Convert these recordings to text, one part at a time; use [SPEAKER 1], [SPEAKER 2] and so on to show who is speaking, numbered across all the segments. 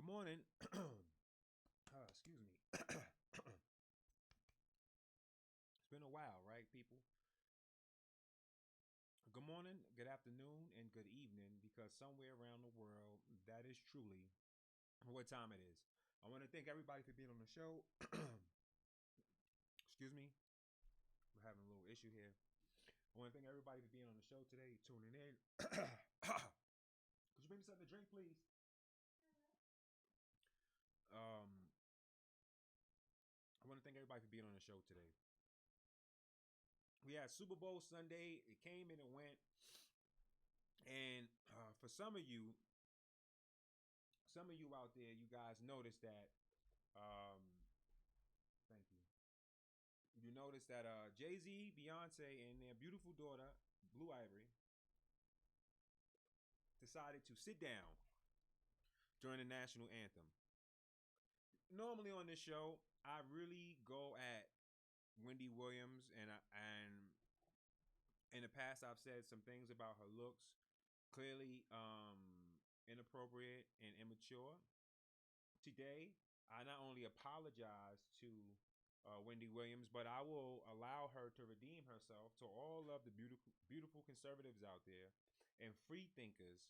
[SPEAKER 1] Good morning. Excuse me. It's been a while, right, people? Good morning, good afternoon, and good evening, because somewhere around the world, that is truly what time it is. I want to thank everybody for being on the show. Excuse me. We're having a little issue here. I want to thank everybody for being on the show today, tuning in. Could you bring me something to drink, please? I want to thank everybody for being on the show today. We had Super Bowl Sunday. It came and it went. And for some of you out there, you guys noticed that. Thank you. You noticed that Jay-Z, Beyonce, and their beautiful daughter, Blue Ivory, decided to sit down during the national anthem. Normally on this show, I really go at Wendy Williams, and in the past I've said some things about her looks, clearly inappropriate and immature. Today, I not only apologize to Wendy Williams, but I will allow her to redeem herself to all of the beautiful conservatives out there and free thinkers.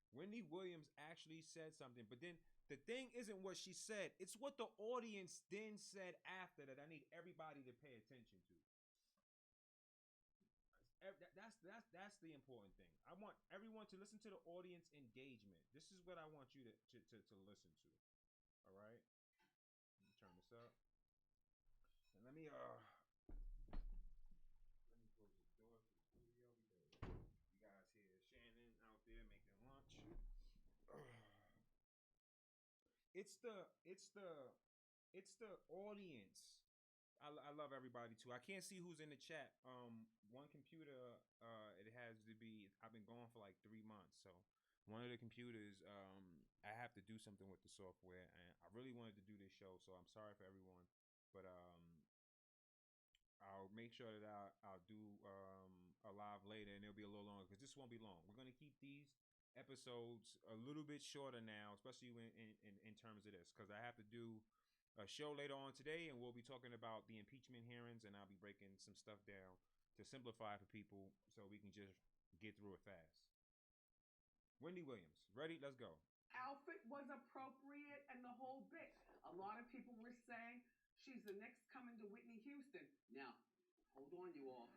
[SPEAKER 1] Wendy Williams actually said something, but then the thing isn't what she said. It's what the audience then said after that I need everybody to pay attention to. That's the important thing. I want everyone to listen to the audience engagement. This is what I want you to listen to. All right? Let me turn this up. And let me close this door to the studio because you guys hear Shannon out there making lunch. It's the audience. I love everybody too. I can't see who's in the chat. One computer, it has to be. I've been gone for like 3 months, so one of the computers, I have to do something with the software, and I really wanted to do this show, so I'm sorry for everyone, but I'll make sure that I'll do a live later, and it'll be a little longer because this won't be long. We're gonna keep these episodes a little bit shorter now, especially in terms of this, because I have to do a show later on today, and we'll be talking about the impeachment hearings, and I'll be breaking some stuff down to simplify for people so we can just get through it fast. Wendy Williams, ready? Let's go.
[SPEAKER 2] Outfit was appropriate and the whole bit. A lot of people were saying she's the next coming to Whitney Houston. Now, hold on, you all.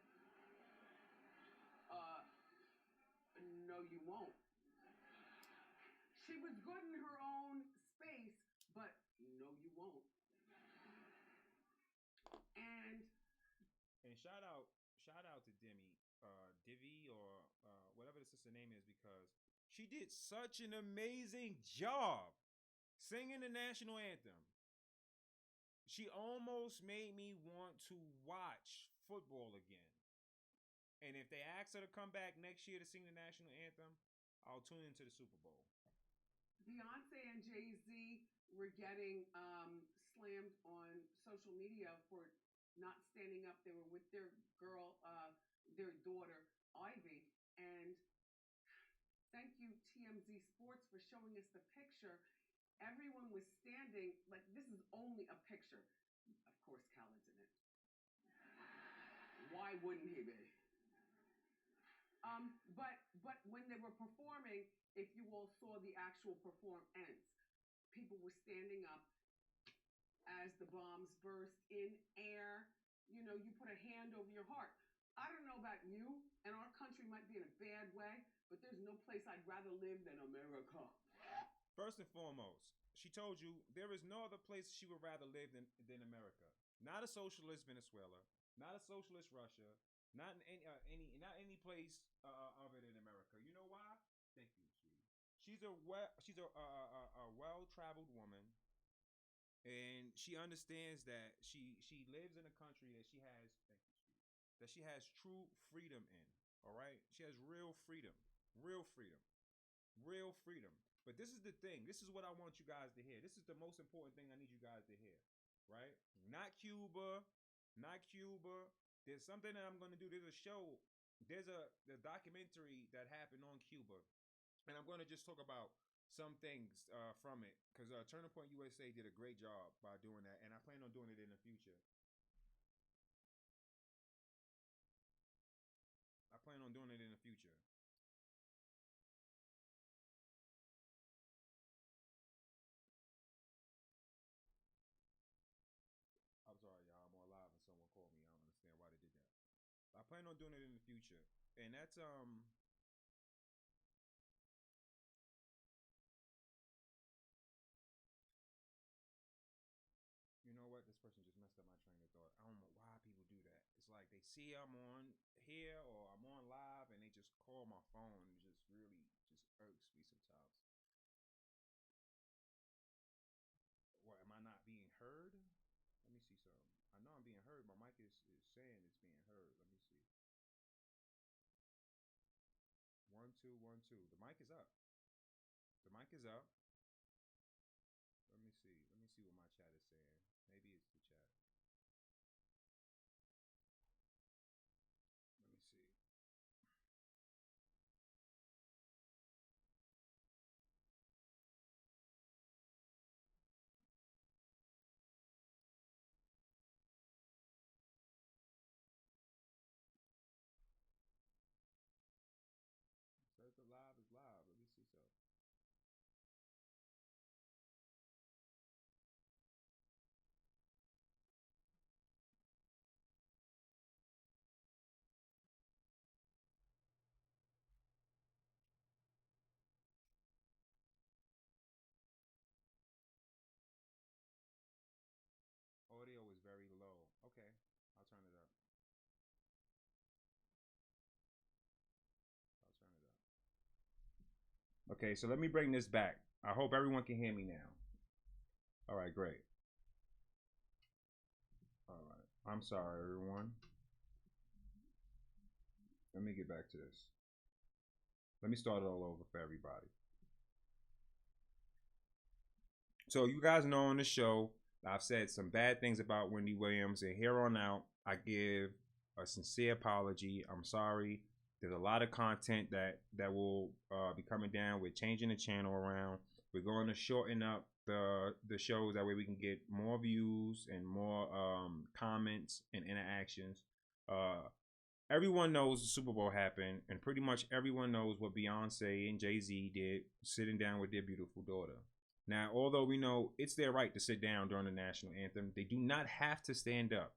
[SPEAKER 2] No, you won't. She was good in her own space, but no, you won't. And
[SPEAKER 1] shout out to Divi, or whatever the sister name is, because she did such an amazing job singing the national anthem. She almost made me want to watch football again. And if they ask her to come back next year to sing the national anthem, I'll tune into the Super Bowl.
[SPEAKER 2] Beyonce and Jay-Z were getting slammed on social media for not standing up. They were with their girl, their daughter, Ivy. And thank you, TMZ Sports, for showing us the picture. Everyone was standing like this is only a picture. Of course, Khaled's in it. Why wouldn't he be? But when they were performing, if you all saw the actual ends, people were standing up as the bombs burst in air. You know, you put a hand over your heart. I don't know about you, and our country might be in a bad way, but there's no place I'd rather live than America.
[SPEAKER 1] First and foremost, she told you there is no other place she would rather live than America. Not a socialist Venezuela, not a socialist Russia, not in any place of it in America. You know why? Thank you, sweetie. She's a well-traveled woman, and she understands that she lives in a country that she has. Thank you, sweetie. That she has true freedom in. All right, she has real freedom, real freedom, real freedom. But this is the thing. This is what I want you guys to hear. This is the most important thing I need you guys to hear, right? Not Cuba, not Cuba. There's something that I'm going to do. There's a show. There's a documentary that happened on Cuba. And I'm going to just talk about some things from it, because Turning Point USA did a great job by doing that, and I plan on doing it in the future. I plan on doing it in the future. I'm sorry, y'all. I'm on live and someone called me. I don't understand why they did that. I plan on doing it in the future, and that's you know what? This person just messed up my train of thought. I don't know why people do that. It's like they see I'm on here or I'm on live and they just call my phone. It just really just irks me sometimes. What, am I not being heard? Let me see something. I know I'm being heard. My mic is saying it's being heard. Let me see. 1 2 1 2. The mic is up. The mic is up. Let me see. Let me see what my chat is saying. Maybe it's the chat. Let me see. It says the live is live. Let me see something. Audio is very low. Okay, I'll turn it up. I'll turn it up. Okay, so let me bring this back. I hope everyone can hear me now. All right, great. All right. I'm sorry, everyone. Let me get back to this. Let me start it all over for everybody. So you guys know on the show, I've said some bad things about Wendy Williams, and here on out, I give a sincere apology. I'm sorry. There's a lot of content that will be coming down. We're changing the channel around. We're going to shorten up the shows, that way we can get more views and more comments and interactions. Everyone knows the Super Bowl happened, and pretty much everyone knows what Beyonce and Jay-Z did, sitting down with their beautiful daughter. Now, although we know it's their right to sit down during the national anthem, they do not have to stand up.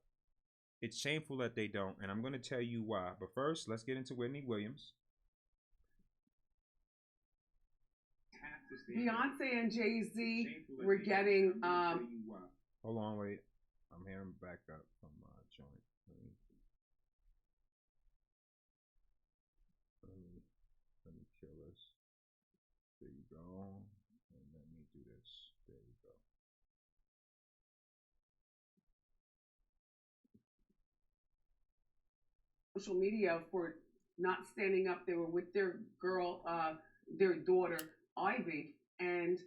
[SPEAKER 1] It's shameful that they don't, and I'm going to tell you why. But first, let's get into Wendy Williams.
[SPEAKER 2] Beyonce and Jay-Z were getting
[SPEAKER 1] Hold on, wait. I'm hearing back up from my joint. Let me kill this. There you go. And let me do this. There you go.
[SPEAKER 2] social media for not standing up. They were with their girl, their daughter, Ivy. And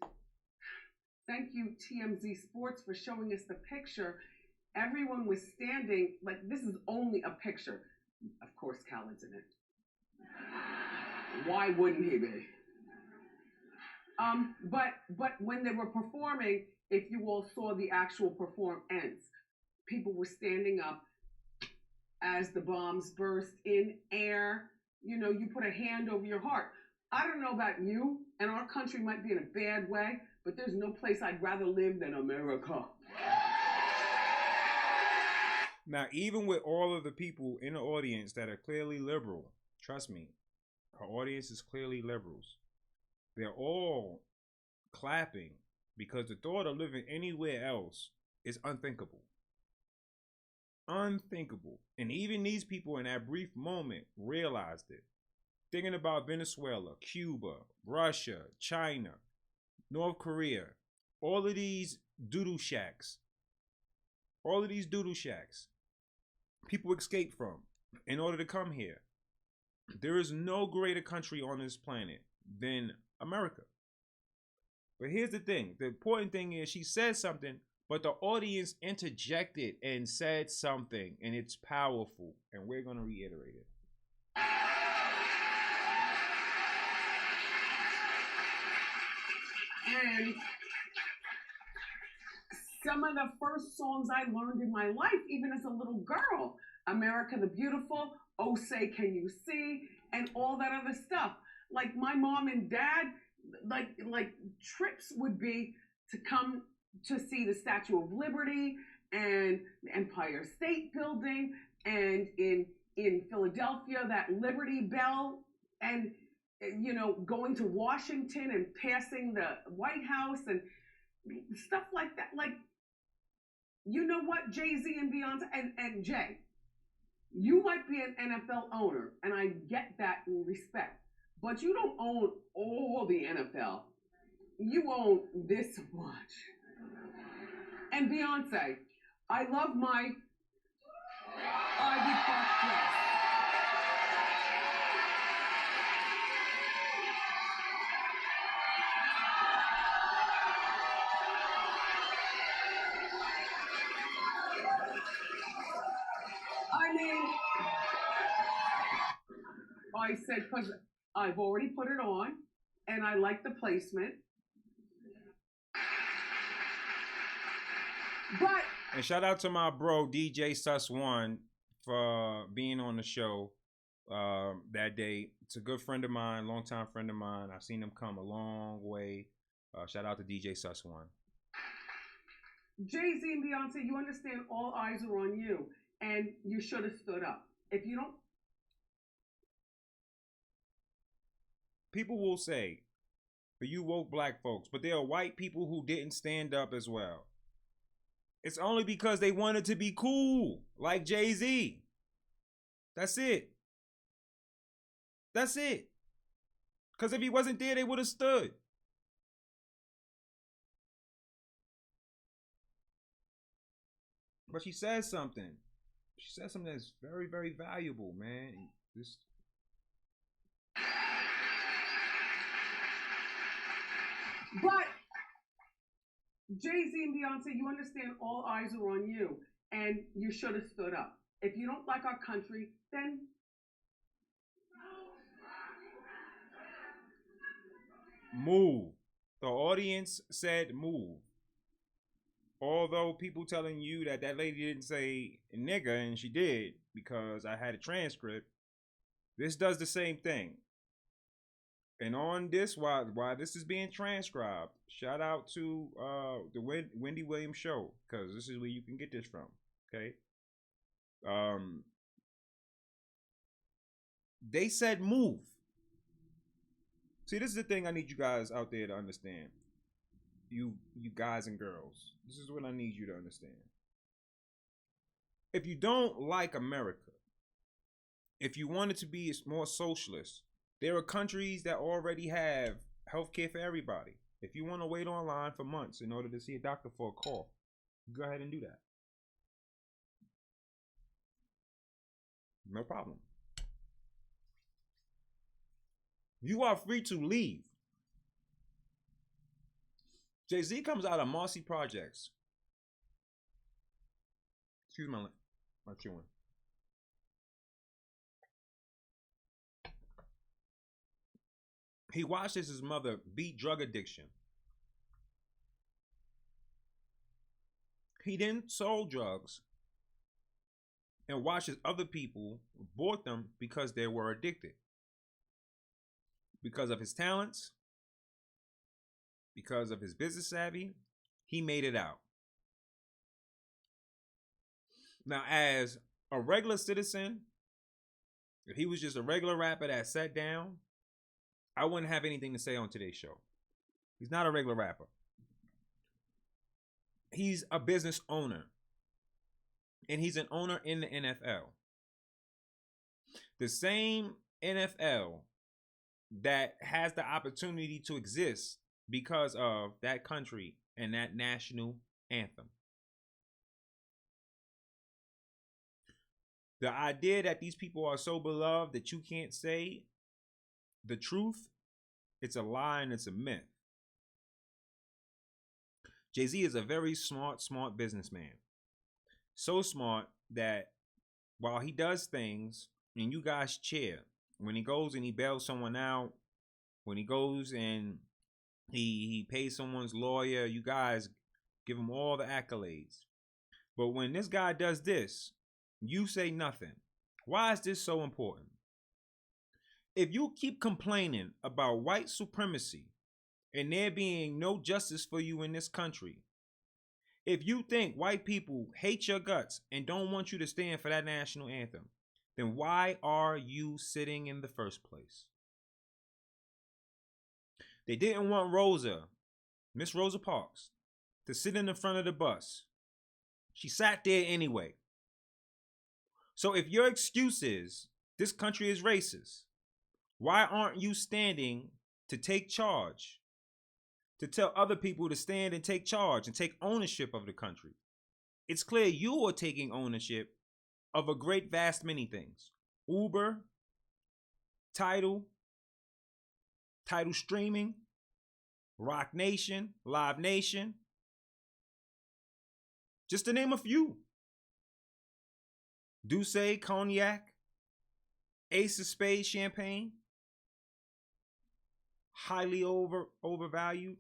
[SPEAKER 2] thank you, TMZ Sports, for showing us the picture. Everyone was standing, like, this is only a picture. Of course, Khaled's in it. Why wouldn't he be? But when they were performing, if you all saw the actual performance, people were standing up as the bombs burst in air. You know, you put a hand over your heart. I don't know about you, and our country might be in a bad way, but there's no place I'd rather live than America.
[SPEAKER 1] Now, even with all of the people in the audience that are clearly liberal, trust me, her audience is clearly liberals. They're all clapping because the thought of living anywhere else is unthinkable. Unthinkable. And even these people in that brief moment realized it. Thinking about Venezuela, Cuba, Russia, China, North Korea, all of these doodle shacks, people escape from in order to come here. There is no greater country on this planet than America. But here's the thing. The important thing is she said something, but the audience interjected and said something, and it's powerful, and we're going to reiterate it.
[SPEAKER 2] And some of the first songs I learned in my life, even as a little girl, America the Beautiful, Oh Say Can You See, and all that other stuff. Like my mom and dad, like trips would be to come to see the Statue of Liberty and the Empire State Building, and in Philadelphia, that Liberty Bell, and going to Washington and passing the White House and stuff like that. Like, you know what, Jay-Z and Beyonce and Jay, you might be an NFL owner, and I get that in respect, but you don't own all the NFL. You own this much. And Beyonce, I love my Ivy Park dress. I mean, I said, because I've already put it on, and I like the placement. But
[SPEAKER 1] And shout out to my bro DJ Sus1 for being on the show that day. It's a good friend of mine, longtime friend of mine. I've seen him come a long way. Shout out to DJ Sus1.
[SPEAKER 2] Jay-Z and Beyonce, you understand all eyes are on you, and you should have stood up. If you don't,
[SPEAKER 1] people will say, for you woke black folks, but there are white people who didn't stand up as well. It's only because they wanted to be cool, like Jay-Z. That's it. That's it. Because if he wasn't there, they would have stood. But she says something. She says something that's very, very valuable, man.
[SPEAKER 2] But Jay-Z and Beyonce, you understand all eyes are on you, and you should have stood up. If you don't like our country, then
[SPEAKER 1] move. The audience said move. Although people telling you that lady didn't say nigga, and she did, because I had a transcript, this does the same thing. And on this, while this is being transcribed, shout out to the Wendy Williams show, because this is where you can get this from. Okay. They said move. See, this is the thing I need you guys out there to understand. You guys and girls. This is what I need you to understand. If you don't like America, if you want it to be more socialist, there are countries that already have healthcare for everybody. If you want to wait online for months in order to see a doctor for a cough, go ahead and do that. No problem. You are free to leave. Jay-Z comes out of Marcy Projects. Excuse my chewing. He watches his mother beat drug addiction. He then sold drugs and watches other people bought them because they were addicted. Because of his talents, because of his business savvy, he made it out. Now, as a regular citizen, if he was just a regular rapper that sat down, I wouldn't have anything to say on today's show. He's not a regular rapper. He's a business owner. And he's an owner in the NFL. The same NFL that has the opportunity to exist because of that country and that national anthem. The idea that these people are so beloved that you can't say the truth, it's a lie and it's a myth. Jay-Z is a very smart businessman. So smart that while he does things and you guys cheer, when he goes and he bails someone out, when he goes and He pays someone's lawyer. You guys give him all the accolades. But when this guy does this, you say nothing. Why is this so important? If you keep complaining about white supremacy and there being no justice for you in this country, if you think white people hate your guts and don't want you to stand for that national anthem, then why are you sitting in the first place? They didn't want Miss Rosa Parks, to sit in the front of the bus. She sat there anyway. So if your excuse is this country is racist, why aren't you standing to take charge? To tell other people to stand and take charge and take ownership of the country. It's clear you are taking ownership of a great vast many things. Uber, Tidal streaming, Rock Nation, Live Nation. Just to name a few. Douce Cognac, Ace of Spades Champagne. Highly overvalued.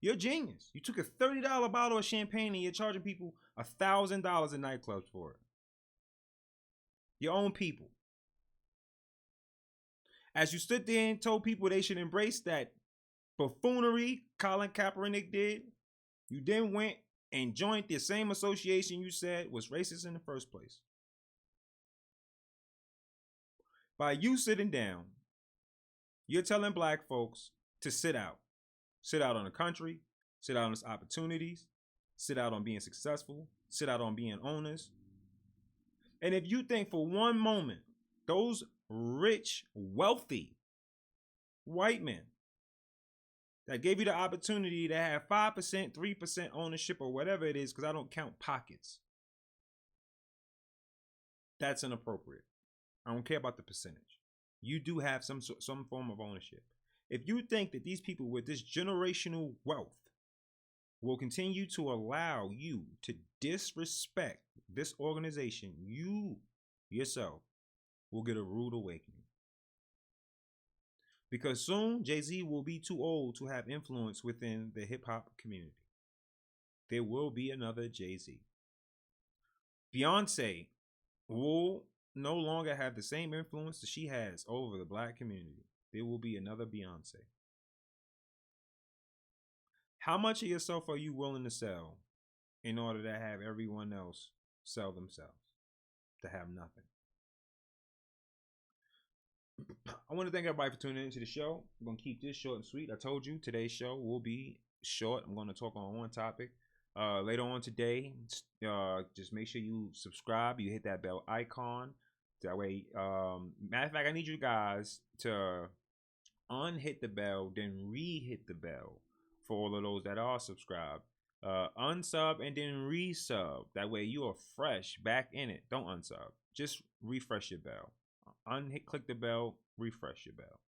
[SPEAKER 1] You're a genius. You took a $30 bottle of champagne and you're charging people $1,000 in nightclubs for it. Your own people. As you stood there and told people they should embrace that buffoonery Colin Kaepernick did, you then went and joined the same association you said was racist in the first place. By you sitting down, you're telling black folks to sit out. Sit out on the country, sit out on its opportunities, sit out on being successful, sit out on being owners. And if you think for one moment, those rich, wealthy white men that gave you the opportunity to have 5%, 3% ownership or whatever it is, because I don't count pockets, that's inappropriate. I don't care about the percentage. You do have some form of ownership. If you think that these people with this generational wealth will continue to allow you to disrespect this organization, you yourself will get a rude awakening. Because soon Jay-Z will be too old to have influence within the hip-hop community. There will be another Jay-Z. Beyonce will no longer have the same influence that she has over the black community. There will be another Beyonce. How much of yourself are you willing to sell in order to have everyone else sell themselves? To have nothing. I want to thank everybody for tuning into the show. I'm going to keep this short and sweet. I told you today's show will be short. I'm going to talk on one topic. Later on today, just make sure you subscribe. You hit that bell icon. That way, matter of fact, I need you guys to unhit the bell, then re-hit the bell for all of those that are subscribed. Unsub and then resub. That way you are fresh back in it. Don't unsub. Just refresh your bell. Click the bell, refresh your bell.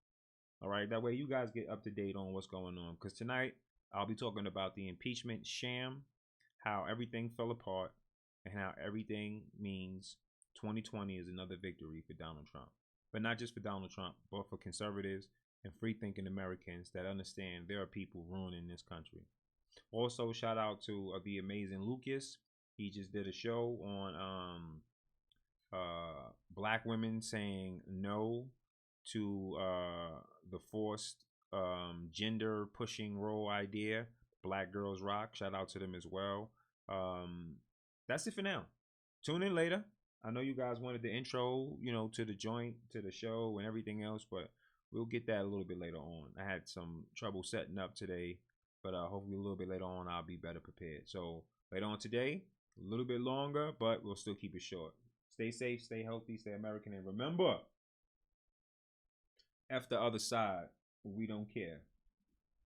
[SPEAKER 1] All right. That way you guys get up to date on what's going on. Because tonight I'll be talking about the impeachment sham, how everything fell apart, and how everything means 2020 is another victory for Donald Trump. But not just for Donald Trump, but for conservatives and free-thinking Americans that understand there are people ruining this country. Also, shout out to the amazing Lucas. He just did a show on black women saying no to the forced gender pushing role idea. Black Girls Rock. Shout out to them as well. That's it for now. Tune in later. I know you guys wanted the intro, to the joint, to the show and everything else, but we'll get that a little bit later on. I had some trouble setting up today, but hopefully a little bit later on I'll be better prepared. So later on today, a little bit longer, but we'll still keep it short. Stay safe, stay healthy, stay American, and remember, F the other side. We don't care.